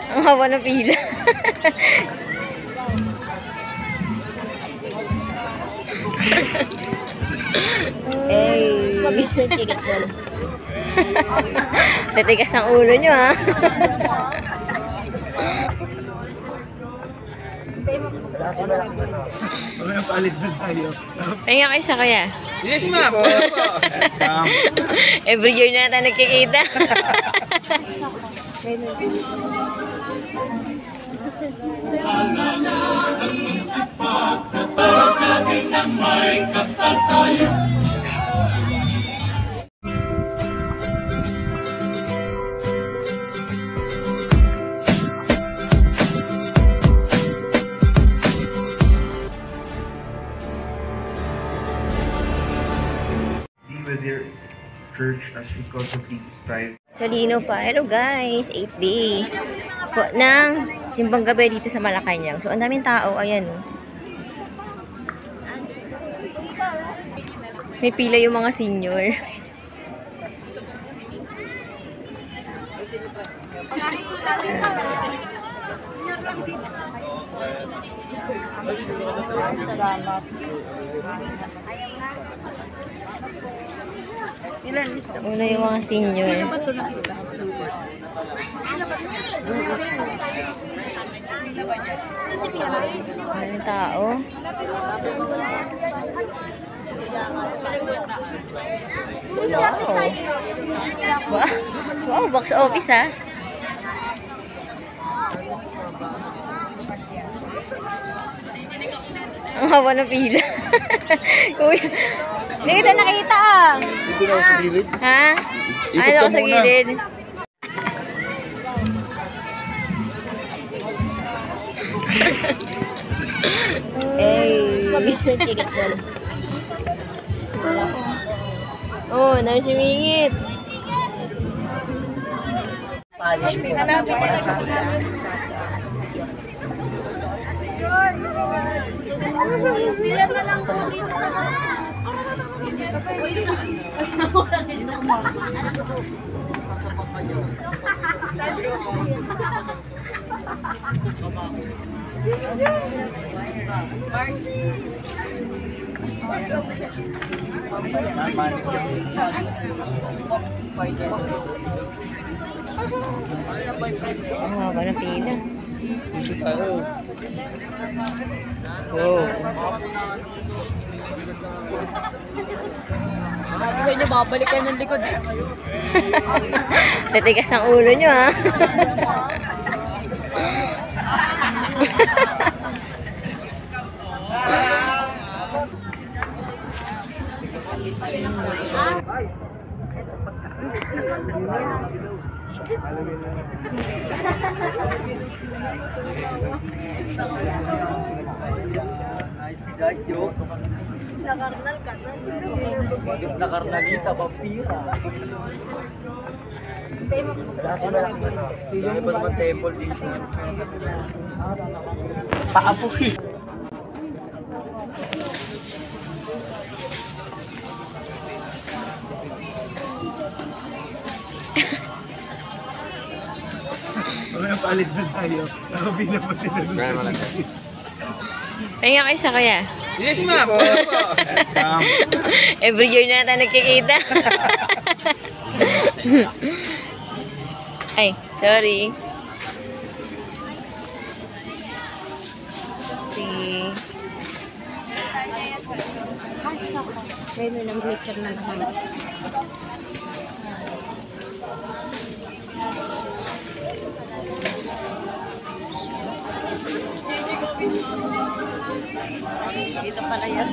Ang haba ng pila. Titigas ang ulo nyo, ha? Paalis na tayo. Pahinga kayo sa kaya? Yes, ma'am. Every year na natin nagkikita. With your church as you constantly strive. Salino pa. Hello guys, 8th day po ng simbang gabi dito sa Malacanang. So ang daming tao, ayan. May pila yung mga senior. Salamat. Ilan lista? Una yung mga senior. Daming tao. Wow. Wow, box office, ha? Ang haba ng pila. Uy, hindi kita nakita, ah. Dito na ako sa gilid. Ha? Ikot Ano ka ako sa muna. gilid? Oh, nasimingit. Bilan na lang po dito sa Ang haba ng pila. Puso tayo. Oh. Sabi niyo, babalik kayo ng likod, eh. Titigas ang ulo nyo, ha? Guys, yo. Nakarnal ka na. Bagis na karnalita, vampira. Hindi ba naman temple dito? Paapoy. Paalis na tayo. Nakabila pa sila. Pahinga kayo sa kaya? Yes, ma'am. Every year na natin nagkikita. Ay, sorry. Okay. Pwede ng picture na naman. Dito pala yan.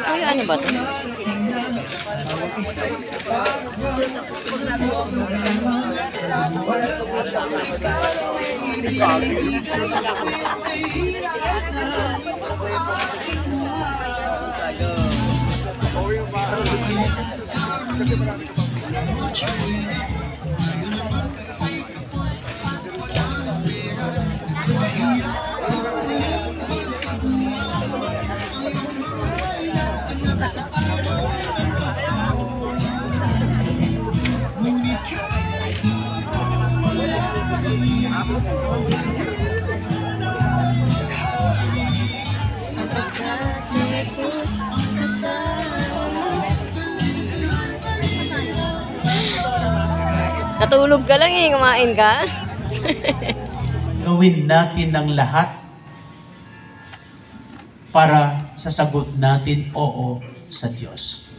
Uy, ano ba to? Natulog ka lang eh, kumain ka. Gawin natin ang lahat para sasagot natin oo sa Diyos.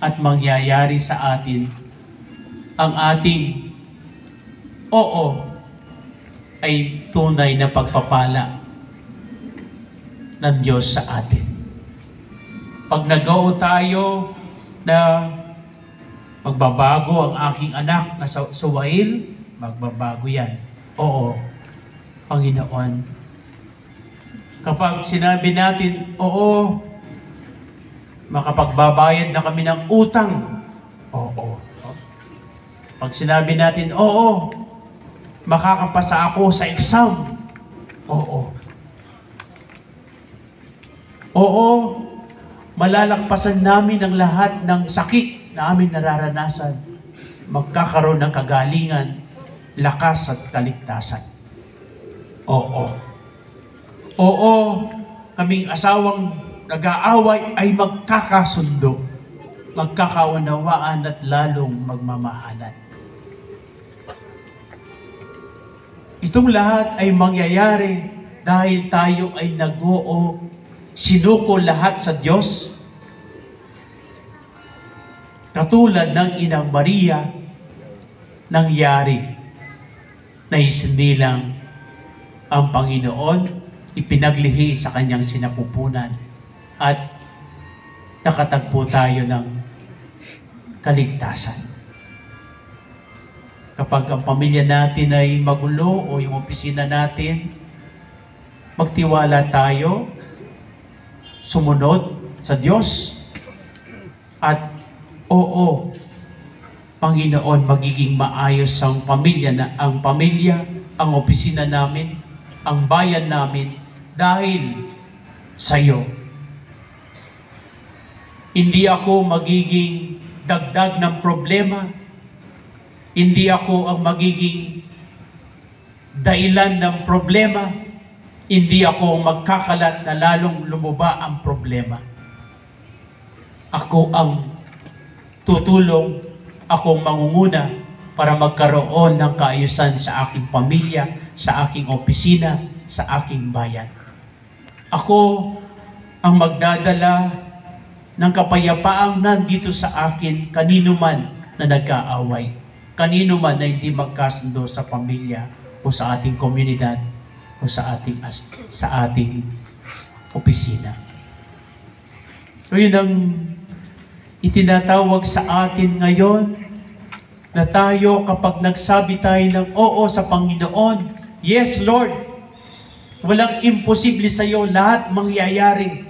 At mangyayari sa atin ang ating oo ay tunay na pagpapala ng Diyos sa atin. Pag nag-oo tayo na magbabago ang aking anak na suwail, magbabago yan. Oo, Panginoon. Kapag sinabi natin, oo, makapagbabayad na kami ng utang, oo. Pag sinabi natin, oo, makakapasa ako sa exam, oo. Oo, malalakpasan namin ang lahat ng sakit na aming nararanasan, magkakaroon ng kagalingan, lakas at kaligtasan. Oo. Oo, kaming asawang nag-aaway ay magkakasundo, magkakaunawaan at lalong magmamahalan. Itong lahat ay mangyayari dahil tayo ay nag-oo, sinuko lahat sa Diyos. Katulad ng Inang Maria, nangyari na isinilang ang Panginoon, ipinaglihi sa kanyang sinapupunan at nakatagpo tayo ng kaligtasan. Kapag ang pamilya natin ay magulo o yung opisina natin, magtiwala tayo, sumunod sa Diyos at oo, Panginoon, magiging maayos ang pamilya, ang opisina namin, ang bayan namin, dahil sa iyo. Hindi ako magiging dagdag ng problema. Hindi ako ang magiging dahilan ng problema. Hindi ako magkakalat na lalong lumuba ang problema. Ako ang tutulong, akong mangunguna para magkaroon ng kaayusan sa aking pamilya, sa aking opisina, sa aking bayan. Ako ang magdadala ng kapayapaang nandito sa akin kanino man na nag-aaway, kanino man na hindi magkasundo sa pamilya o sa ating komunidad o sa ating opisina. So yun ang itinatawag sa atin ngayon na tayo kapag nagsabi tayo ng oo sa Panginoon, yes Lord, walang imposible sa iyo, lahat mangyayari.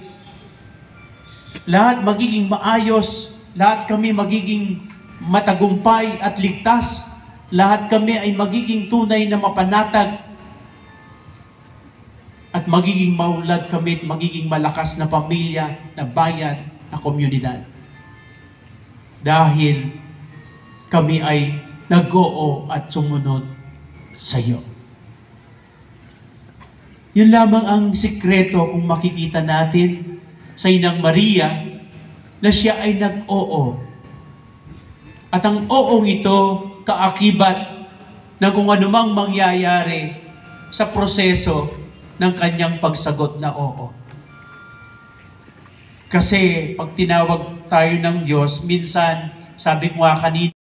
Lahat magiging maayos, lahat kami magiging matagumpay at ligtas, lahat kami ay magiging tunay na mapanatag at magiging maulad kami at magiging malakas na pamilya, na bayan, na komunidad. Dahil kami ay nag-oo at sumunod sa iyo. Yun lamang ang sikreto kung makikita natin sa Inang Maria na siya ay nag-oo. At ang oong ito, kaakibat na kung anumang mangyayari sa proseso ng kanyang pagsagot na oo. Kasi pag tinawag tayo ng Diyos, minsan, sabi ko nga kanina,